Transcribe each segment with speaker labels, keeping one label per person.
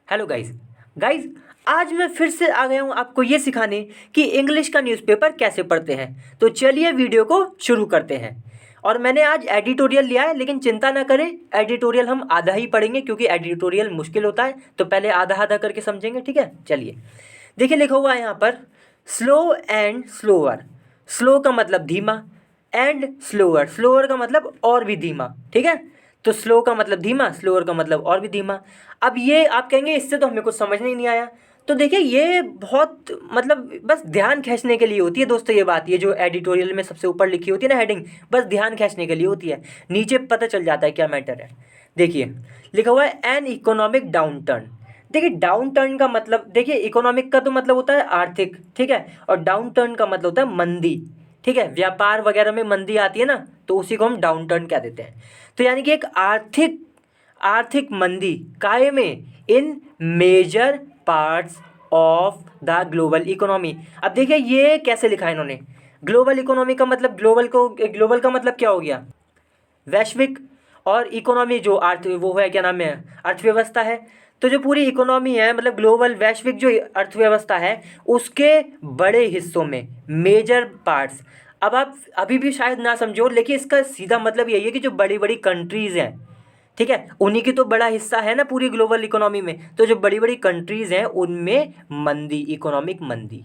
Speaker 1: Hello guys. Guys, आज मैं फिर से आ गया हूँ आपको ये सिखाने कि इंग्लिश का न्यूज़पेपर कैसे पढ़ते हैं। तो चलिए वीडियो को शुरू करते हैं। और मैंने आज एडिटोरियल लिया है, लेकिन चिंता ना करें, एडिटोरियल हम आधा ही पढ़ेंगे क्योंकि एडिटोरियल मुश्किल होता है। तो पहले आधा आधा करके समझेंगे, ठीक है। चलिए, देखिए लिखा हुआ है यहाँ पर स्लो एंड स्लोअर। स्लो का मतलब धीमा, एंड स्लोअर, स्लोअर का मतलब और भी धीमा, ठीक है। तो स्लो का मतलब धीमा, स्लोअर का मतलब और भी धीमा। अब ये आप कहेंगे इससे तो हमें कुछ समझ नहीं आया। तो देखिए ये बहुत मतलब बस ध्यान खींचने के लिए होती है दोस्तों। ये बात, ये जो एडिटोरियल में सबसे ऊपर लिखी होती है ना हेडिंग, बस ध्यान खींचने के लिए होती है। नीचे पता चल जाता है क्या मैटर है। देखिए लिखा हुआ है एन इकोनॉमिक डाउन टर्न। देखिए डाउन टर्न का मतलब, देखिए इकोनॉमिक का तो मतलब होता है आर्थिक, ठीक है। और डाउन टर्न का मतलब होता है मंदी, ठीक है। व्यापार वगैरह में मंदी आती है ना, तो उसी को हम डाउन टर्न कह देते हैं। तो यानी कि एक आर्थिक आर्थिक मंदी काये में, in major parts of the global economy. अब देखिए ये कैसे लिखा है इन्होंने। ग्लोबल इकोनॉमी का मतलब, ग्लोबल का मतलब क्या हो गया, वैश्विक। और इकोनॉमी जो अर्थ वो है, क्या नाम है, अर्थव्यवस्था है। तो जो पूरी इकोनॉमी है मतलब ग्लोबल वैश्विक जो अर्थव्यवस्था है, उसके बड़े हिस्सों में, मेजर पार्ट्स। अब आप अभी भी शायद ना समझो, लेकिन इसका सीधा मतलब यही है कि जो बड़ी बड़ी कंट्रीज़ हैं, ठीक है, उन्हीं की तो बड़ा हिस्सा है ना पूरी ग्लोबल इकोनॉमी में। तो जो बड़ी बड़ी कंट्रीज़ हैं उनमें मंदी, इकोनॉमिक मंदी।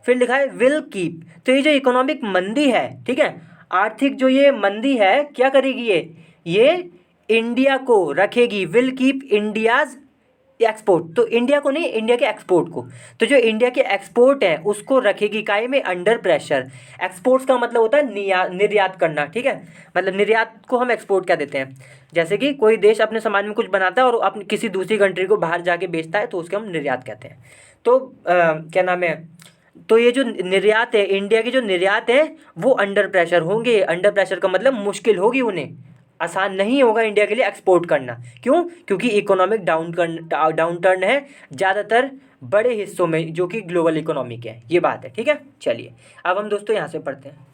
Speaker 1: फिर लिखा है विल कीप। तो ये जो इकोनॉमिक मंदी है, ठीक है, आर्थिक जो ये मंदी है, क्या करेगी ये इंडिया को रखेगी। विल कीप इंडियाज एक्सपोर्ट, तो इंडिया को नहीं, इंडिया के एक्सपोर्ट को। तो जो इंडिया के एक्सपोर्ट है उसको रखेगी काय में, अंडर प्रेशर। एक्सपोर्ट्स का मतलब होता है निर्यात करना, ठीक है। मतलब निर्यात को हम एक्सपोर्ट क्या देते हैं। जैसे कि कोई देश अपने समाज में कुछ बनाता है और अपनी किसी दूसरी कंट्री को बाहर जाके बेचता है, तो उसको हम निर्यात कहते हैं। तो क्या नाम है, तो ये जो निर्यात है, इंडिया की जो निर्यात है, वो अंडर प्रेशर होंगे। अंडर प्रेशर का मतलब मुश्किल होगी उन्हें, आसान नहीं होगा इंडिया के लिए एक्सपोर्ट करना। क्यों? क्योंकि इकोनॉमिक डाउन टर्न है ज़्यादातर बड़े हिस्सों में जो कि ग्लोबल इकोनॉमी के हैं। ये बात है, ठीक है। चलिए अब हम दोस्तों यहाँ से पढ़ते हैं।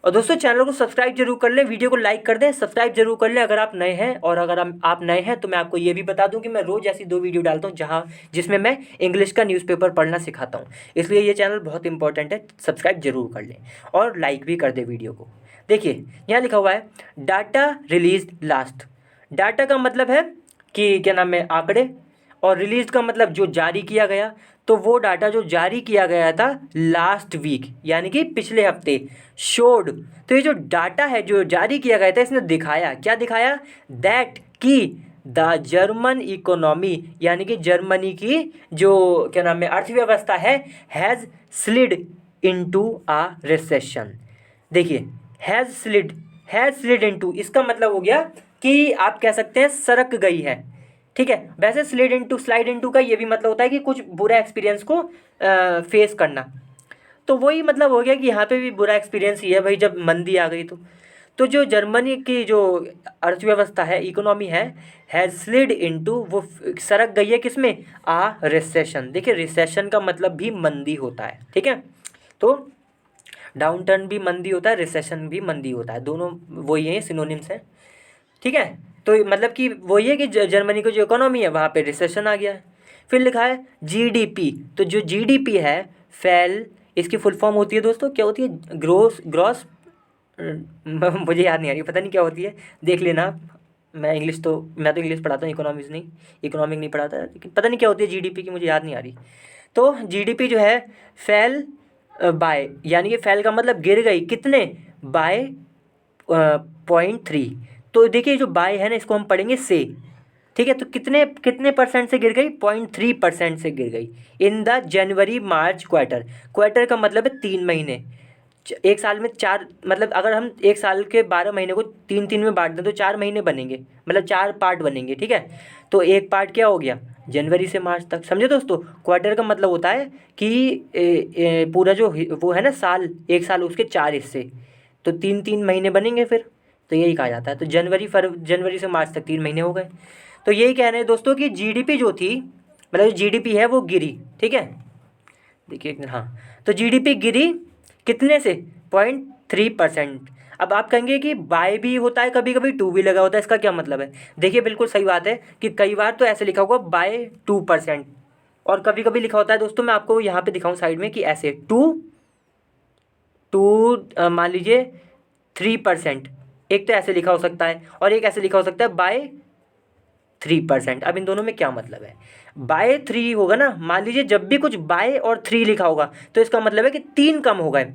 Speaker 1: और दोस्तों चैनल को सब्सक्राइब जरूर कर लें, वीडियो को लाइक कर दें, सब्सक्राइब जरूर कर लें अगर आप नए हैं। और अगर आप नए हैं तो मैं आपको ये भी बता दूं कि मैं रोज़ ऐसी 2 वीडियो डालता हूं जिसमें मैं इंग्लिश का न्यूज़पेपर पढ़ना सिखाता हूं। इसलिए ये चैनल बहुत इंपॉर्टेंट है, सब्सक्राइब जरूर कर लें और लाइक भी कर दें वीडियो को। देखिए यहाँ लिखा हुआ है डाटा रिलीज लास्ट। डाटा का मतलब है कि क्या नाम है, आंकड़े। और रिलीज का मतलब जो जारी किया गया। तो वो डाटा जो जारी किया गया था लास्ट वीक, यानी कि पिछले हफ्ते, शोड। तो ये जो डाटा है जो जारी किया गया था, इसने दिखाया, क्या दिखाया, दैट कि द जर्मन इकोनॉमी, यानी कि जर्मनी की जो क्या नाम है अर्थव्यवस्था है, has slid into a recession. देखिए हैज़ स्लिड इनटू, इसका मतलब हो गया कि आप कह सकते हैं सरक गई है, ठीक है। वैसे स्लाइड इनटू का ये भी मतलब होता है कि कुछ बुरा एक्सपीरियंस को फेस करना। तो वही मतलब हो गया कि यहाँ पे भी बुरा एक्सपीरियंस ही है भाई, जब मंदी आ गई तो जो जर्मनी की जो अर्थव्यवस्था है, इकोनॉमी है स्लिड इनटू, वो सरक गई है किसमें, आ रिसेशन। देखिए रिसेशन का मतलब भी मंदी होता है, ठीक है। तो डाउन टर्न भी मंदी होता है, रिसेशन भी मंदी होता है, दोनों वही हैं, सिनोनिम्स हैं, ठीक है। तो मतलब कि वही है कि जर्मनी की जो इकोनॉमी है वहाँ पे रिसेशन आ गया है। फिर लिखा है जीडीपी। तो जो जीडीपी है, फेल, इसकी फुल फॉर्म होती है दोस्तों, क्या होती है, ग्रोस ग्रॉस मुझे याद नहीं आ रही, पता नहीं क्या होती है, देख लेना आप। मैं तो इंग्लिश पढ़ाता हूँ, इकोनॉमिक नहीं पढ़ाता, लेकिन पता नहीं क्या होती है जीडीपी की, मुझे याद नहीं आ रही। तो जीडीपी जो है फेल बाय, यानी कि फेल का मतलब गिर गई, कितने, बाय 0.3। तो देखिए जो बाय है ना, इसको हम पढ़ेंगे से, ठीक है। तो कितने कितने परसेंट से गिर गई, 0.3% से गिर गई in the January March quarter. Quarter का मतलब है 3 महीने। एक साल में 4, मतलब अगर हम एक साल के 12 महीने को 3 3 में बांट दें तो 4 महीने बनेंगे, मतलब 4 पार्ट बनेंगे, ठीक है। तो एक पार्ट क्या हो गया, जनवरी से मार्च तक, समझे दोस्तों। क्वार्टर का मतलब होता है कि पूरा जो वो है ना साल, एक साल उसके 4 हिस्से, तो 3 3 महीने बनेंगे फिर। तो यही कहा जाता है। तो जनवरी से मार्च तक 3 महीने हो गए। तो यही कह रहे हैं दोस्तों कि जीडीपी जो थी, मतलब जो जीडीपी है वो गिरी, ठीक है। देखिए हाँ, तो जीडीपी गिरी कितने से, 0.3%। अब आप कहेंगे कि बाय भी होता है, कभी कभी टू भी लगा होता है, इसका क्या मतलब है? देखिए बिल्कुल सही बात है कि कई बार तो ऐसे लिखा होगा बाय 2%, और कभी कभी लिखा होता है दोस्तों, मैं आपको यहाँ पे दिखाऊँ साइड में कि ऐसे टू टू मान लीजिए 3%, एक तो ऐसे लिखा हो सकता है और एक ऐसे लिखा हो सकता है बाय 3%। अब इन दोनों में क्या मतलब है? बाय 3 होगा ना, मान लीजिए जब भी कुछ बाय और 3 लिखा होगा तो इसका मतलब है कि 3 कम हो गए,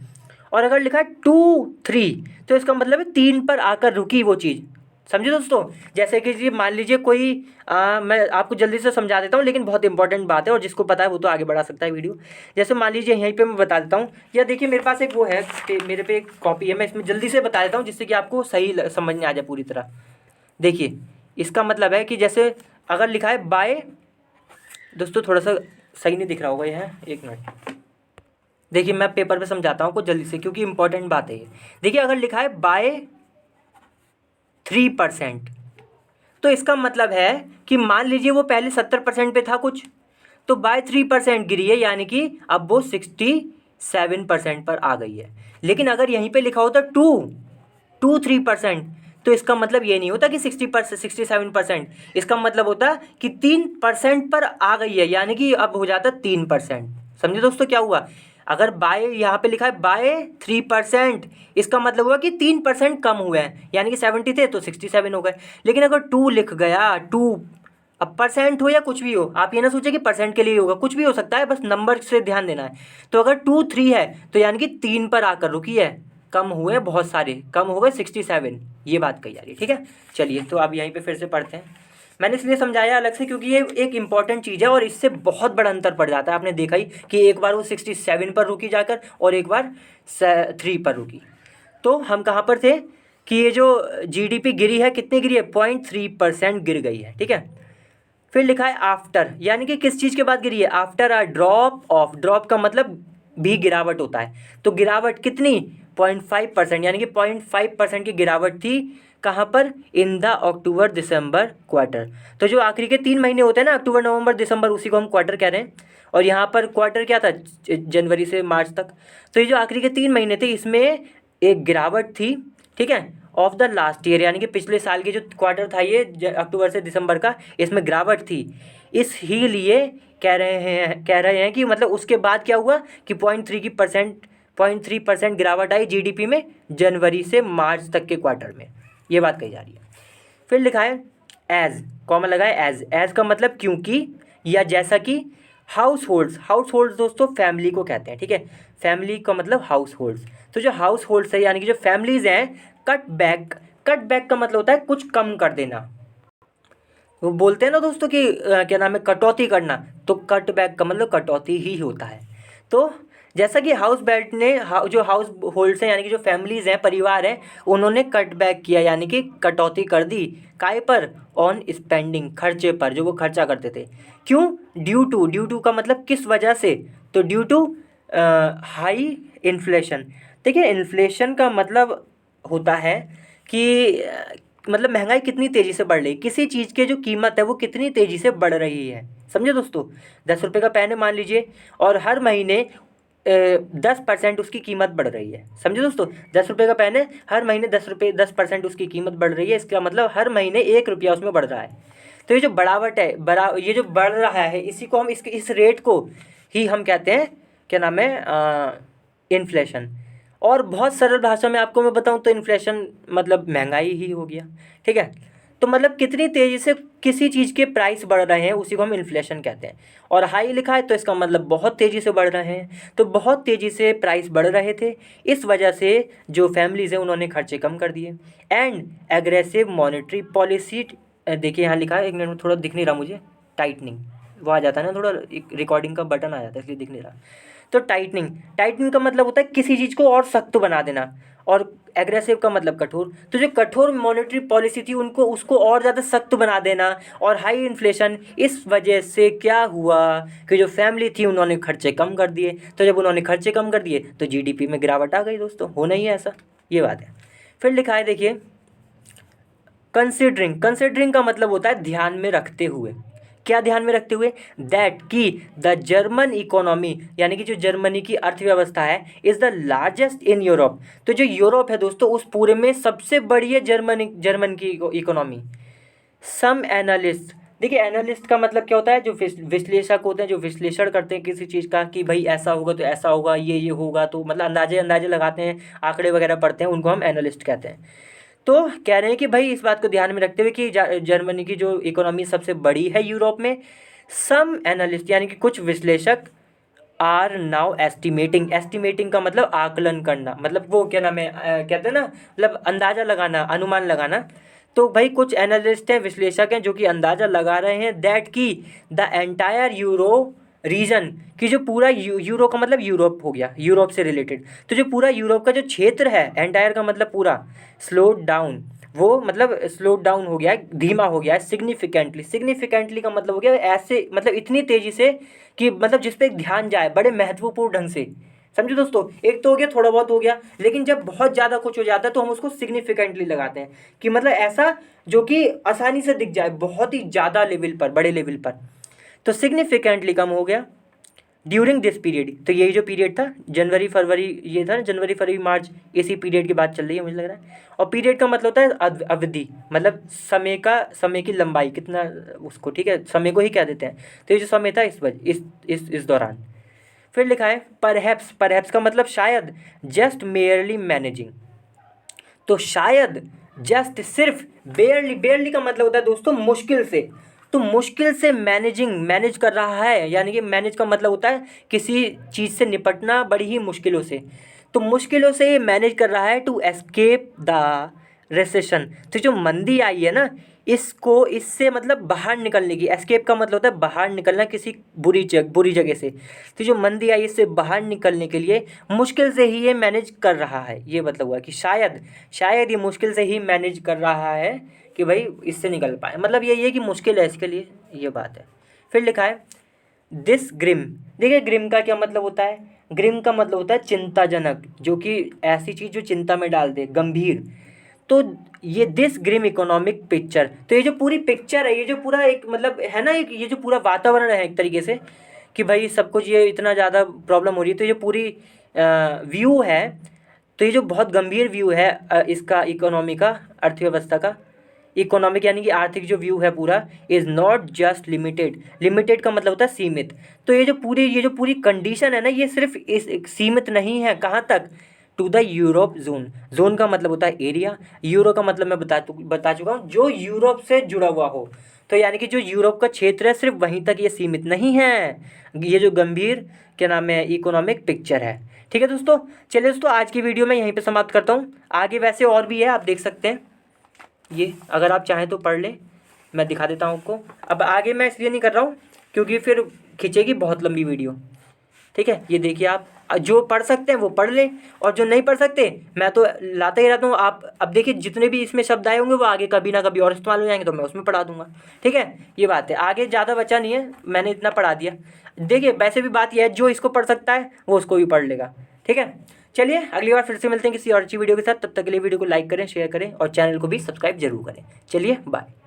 Speaker 1: और अगर लिखा है 2 3 तो इसका मतलब है 3 पर आकर रुकी वो चीज़। समझे दोस्तों? जैसे कि जी मान लीजिए कोई मैं आपको जल्दी से समझा देता हूँ, लेकिन बहुत इंपॉर्टेंट बात है और जिसको पता है वो तो आगे बढ़ा सकता है वीडियो। जैसे मान लीजिए यहीं पे मैं बता देता हूँ, या देखिए मेरे पास एक वो है, मेरे पे एक कॉपी है, मैं इसमें जल्दी से बता देता हूँ जिससे कि आपको सही समझ में आ जाए पूरी तरह। देखिए इसका मतलब है कि जैसे अगर लिखा है बाय, दोस्तों थोड़ा सा सही नहीं दिख रहा होगा, ये है, एक मिनट। देखिए मैं पेपर पे समझाता हूँ आपको जल्दी से, क्योंकि इंपॉर्टेंट बात है ये। देखिए अगर लिखा है बाय 3%, तो इसका मतलब है कि मान लीजिए वो पहले 70% पे था कुछ, तो बाय 3% गिरी है, यानी कि अब वो 67% पर आ गई है। लेकिन अगर यहीं पे लिखा होता 3%, तो इसका मतलब ये नहीं होता कि 67%, इसका मतलब होता कि 3% पर आ गई है, यानी कि अब हो जाता 3%। समझे दोस्तों क्या हुआ? अगर बाय यहाँ पे लिखा है बाय 3%, इसका मतलब हुआ कि 3% कम हुए हैं, यानी कि 70 थे तो 67 हो गए। लेकिन अगर 2 लिख गया, 2, अब परसेंट हो या कुछ भी हो, आप ये ना सोचे कि परसेंट के लिए होगा, कुछ भी हो सकता है, बस नंबर से ध्यान देना है। तो अगर 2 3 है तो यानी कि 3 पर आकर रुकी है, कम हुए बहुत सारे, कम हो गए 67, ये बात कही जा रही है। ठीक है, चलिए तो अब यहीं पे फिर से पढ़ते हैं। मैंने इसलिए समझाया अलग से क्योंकि ये एक इंपॉर्टेंट चीज़ है और इससे बहुत बड़ा अंतर पड़ जाता है। आपने देखा ही कि एक बार वो 67 पर रुकी जाकर और एक बार 3 पर रुकी। तो हम कहाँ पर थे कि ये जो जीडीपी गिरी है, कितनी गिरी है? 0.3% गिर गई है। ठीक है, फिर लिखा है आफ्टर, यानी कि किस चीज़ के बाद गिरी है? After a drop of, drop का मतलब भी गिरावट होता है, तो गिरावट कितनी? 0.5%, यानी कि 0.5% की गिरावट थी। कहाँ पर? In the October December quarter. तो जो आखिरी के 3 महीने होते हैं ना, अक्टूबर नवंबर दिसंबर, उसी को हम क्वार्टर कह रहे हैं। और यहाँ पर क्वार्टर क्या था? जनवरी से मार्च तक। तो ये जो आखिरी के 3 महीने थे, इसमें एक गिरावट थी। ठीक है, ऑफ द लास्ट ईयर, यानी कि पिछले साल के जो क्वार्टर था ये अक्टूबर से दिसंबर का, इसमें गिरावट थी। इस ही लिए कह रहे हैं कि मतलब उसके बाद क्या हुआ कि 0.3% गिरावट आई जीडीपी में जनवरी से मार्च तक के क्वार्टर में, ये बात कही जा रही है। फिर लिखा है एज, कॉमा लगा है एज, एज का मतलब क्योंकि या जैसा कि। हाउस होल्ड्स दोस्तों फैमिली को कहते हैं। ठीक है, फैमिली का मतलब हाउस होल्ड्स। तो जो हाउस होल्ड्स है यानी कि जो फैमिलीज हैं, कट बैक का मतलब होता है कुछ कम कर देना। वो बोलते हैं ना दोस्तों कि क्या नाम है, कटौती करना, तो कट बैक का मतलब कटौती ही होता है। तो जैसा कि हाउस बेल्ट ने जो हाउस होल्ड्स हैं यानी कि जो फैमिलीज़ हैं, परिवार हैं, उन्होंने कट बैक किया, यानी कि कटौती कर दी। काय पर? ऑन स्पेंडिंग, खर्चे पर, जो वो खर्चा करते थे। क्यों? ड्यू टू का मतलब किस वजह से? तो ड्यू टू हाई इन्फ्लेशन। देखिए इन्फ्लेशन का मतलब होता है कि मतलब महंगाई कितनी तेज़ी से बढ़ रही है, किसी चीज़ की जो कीमत है वो कितनी तेज़ी से बढ़ रही है। समझे दोस्तों? 10 रुपये का पेन है मान लीजिए, और हर महीने 10% उसकी कीमत बढ़ रही है। समझे दोस्तों? 10 रुपये का पेन है, हर महीने 10% उसकी कीमत बढ़ रही है, इसका मतलब हर महीने 1 रुपया उसमें बढ़ रहा है। तो ये जो बढ़ावट है, ये जो बढ़ रहा है, इसी को हम इस रेट को ही हम कहते हैं, क्या नाम है, इन्फ्लेशन। और बहुत सरल भाषा में आपको मैं बताऊं तो इन्फ्लेशन मतलब महंगाई ही हो गया। ठीक है, तो मतलब कितनी तेज़ी से किसी चीज़ के प्राइस बढ़ रहे हैं उसी को हम इन्फ्लेशन कहते हैं। और हाई लिखा है तो इसका मतलब बहुत तेज़ी से बढ़ रहे हैं, तो बहुत तेज़ी से प्राइस बढ़ रहे थे, इस वजह से जो फैमिलीज़ हैं उन्होंने खर्चे कम कर दिए। एंड एग्रेसिव मॉनेटरी पॉलिसी, देखिए यहाँ लिखा है, एक मिनट में थोड़ा दिख नहीं रहा मुझे, टाइटनिंग वो आ जाता है ना, थोड़ा रिकॉर्डिंग का बटन आ जाता है इसलिए दिख नहीं रहा। तो टाइटनिंग का मतलब होता है किसी चीज़ को और सख्त बना देना, और एग्रेसिव का मतलब कठोर। तो जो कठोर मॉनेटरी पॉलिसी थी उनको उसको और ज़्यादा सख्त बना देना, और हाई इन्फ्लेशन, इस वजह से क्या हुआ कि जो फैमिली थी उन्होंने खर्चे कम कर दिए। तो जब उन्होंने खर्चे कम कर दिए तो जीडीपी में गिरावट आ गई दोस्तों, होना ही है ऐसा, ये बात है। फिर लिखा है देखिए कंसिडरिंग का मतलब होता है ध्यान में रखते हुए, क्या ध्यान में रखते हुए? दैट कि द जर्मन इकोनॉमी, यानी कि जो जर्मनी की अर्थव्यवस्था है, is the largest in Europe. तो जो यूरोप है दोस्तों, उस पूरे में सबसे बड़ी है जर्मन की इकोनॉमी। सम एनालिस्ट, देखिए एनालिस्ट का मतलब क्या होता है? जो विश्लेषक होते हैं, जो विश्लेषण करते हैं किसी चीज़ का कि भाई ऐसा होगा तो ऐसा होगा, ये होगा, तो मतलब अंदाजे लगाते हैं, आंकड़े वगैरह पढ़ते हैं, उनको हम एनालिस्ट कहते हैं। तो कह रहे हैं कि भाई इस बात को ध्यान में रखते हुए कि जर्मनी की जो इकोनॉमी सबसे बड़ी है यूरोप में, सम एनालिस्ट यानी कि कुछ विश्लेषक आर नाउ एस्टिमेटिंग का मतलब आकलन करना, मतलब वो क्या नाम है, कहते हैं ना, मतलब अंदाज़ा लगाना, अनुमान लगाना। तो भाई कुछ एनालिस्ट हैं, विश्लेषक हैं, जो कि अंदाज़ा लगा रहे हैं दैट की द एंटायर यूरो रीजन, कि जो पूरा यूरो का मतलब यूरोप हो गया, यूरोप से रिलेटेड, तो जो पूरा यूरोप का जो क्षेत्र है, एंटायर का मतलब पूरा, स्लो डाउन, वो मतलब स्लो डाउन हो गया है, धीमा हो गया है, सिग्निफिकेंटली का मतलब हो गया ऐसे, मतलब इतनी तेज़ी से कि मतलब जिस पे ध्यान जाए बड़े महत्वपूर्ण ढंग से। समझो दोस्तों, एक तो हो गया थोड़ा बहुत हो गया, लेकिन जब बहुत ज़्यादा कुछ हो जाता है तो हम उसको सिग्निफिकेंटली लगाते हैं कि मतलब ऐसा जो कि आसानी से दिख जाए, बहुत ही ज़्यादा लेवल पर, बड़े लेवल पर। तो सिग्निफिकेंटली कम हो गया ड्यूरिंग दिस पीरियड। तो यही जो पीरियड था जनवरी फरवरी, ये था ना जनवरी फरवरी मार्च, इसी पीरियड की बात चल रही है मुझे लग रहा है। और पीरियड का मतलब होता है अवधि, मतलब समय की लंबाई कितना उसको, ठीक है, समय को ही कह देते हैं। तो ये जो समय था इस दौरान। फिर लिखा है परहैप्स का मतलब शायद, जस्ट मेयरली मैनेजिंग। तो शायद, जस्ट सिर्फ, बेयरली का मतलब होता है दोस्तों मुश्किल से। तो मुश्किल से मैनेज कर रहा है, यानी कि मैनेज का मतलब होता है किसी चीज़ से निपटना बड़ी ही मुश्किलों से। तो मुश्किलों से ये मैनेज कर रहा है टू एस्केप द रिसेशन। तो जो मंदी आई है ना, इससे मतलब बाहर निकलने की, एस्केप का मतलब होता है बाहर निकलना किसी बुरी जगह से। तो जो मंदी आई इससे बाहर निकलने के लिए मुश्किल से ही ये मैनेज कर रहा है, ये मतलब हुआ कि शायद ये मुश्किल से ही मैनेज कर रहा है कि भाई इससे निकल पाए, मतलब यही है कि मुश्किल है इसके लिए, ये बात है। फिर लिखा है दिस ग्रिम। देखिए ग्रिम का क्या मतलब होता है? ग्रिम का मतलब होता है चिंताजनक, जो कि ऐसी चीज़ जो चिंता में डाल दे, गंभीर। तो ये दिस ग्रिम इकोनॉमिक पिक्चर, तो ये जो पूरी पिक्चर है, ये जो पूरा एक मतलब है ना, एक ये जो पूरा वातावरण है एक तरीके से कि भाई सब कुछ ये इतना ज़्यादा प्रॉब्लम हो रही है, तो ये पूरी व्यू है, तो ये जो बहुत गंभीर व्यू है इसका, इकोनॉमी का, अर्थव्यवस्था का, इकोनॉमिक यानी कि आर्थिक जो व्यू है पूरा, इज़ नॉट जस्ट लिमिटेड का मतलब होता है सीमित। तो ये जो पूरी कंडीशन है ना, ये सिर्फ इस सीमित नहीं है, कहाँ तक? टू द यूरोप जोन का मतलब होता है एरिया, यूरो का मतलब मैं बता चुका हूँ, जो यूरोप से जुड़ा हुआ हो। तो यानी कि जो यूरोप का क्षेत्र है सिर्फ वहीं तक ये सीमित नहीं है, ये जो गंभीर क्या नाम है इकोनॉमिक पिक्चर है। ठीक है दोस्तों, चलिए दोस्तों आज की वीडियो मैं यहीं पे समाप्त करता हूँ। आगे वैसे और भी है, आप देख सकते हैं, ये अगर आप चाहें तो पढ़ लें, मैं दिखा देता हूँ आपको। अब आगे मैं इसलिए नहीं कर रहा हूँ क्योंकि फिर खिंचेगी बहुत लंबी वीडियो। ठीक है, ये देखिए, आप जो पढ़ सकते हैं वो पढ़ लें, और जो नहीं पढ़ सकते मैं तो लाता ही रहता हूँ। आप अब देखिए जितने भी इसमें शब्द आए होंगे वो आगे कभी ना कभी और इस्तेमाल हो जाएंगे, तो मैं उसमें पढ़ा दूंगा। ठीक है, ये बात है, आगे ज़्यादा बचा नहीं है, मैंने इतना पढ़ा दिया। देखिए वैसे भी बात यह है, जो इसको पढ़ सकता है वो उसको भी पढ़ लेगा। ठीक है, चलिए अगली बार फिर से मिलते हैं किसी और अच्छी वीडियो के साथ। तब तक के लिए वीडियो को लाइक करें, शेयर करें और चैनल को भी सब्सक्राइब जरूर करें। चलिए बाय।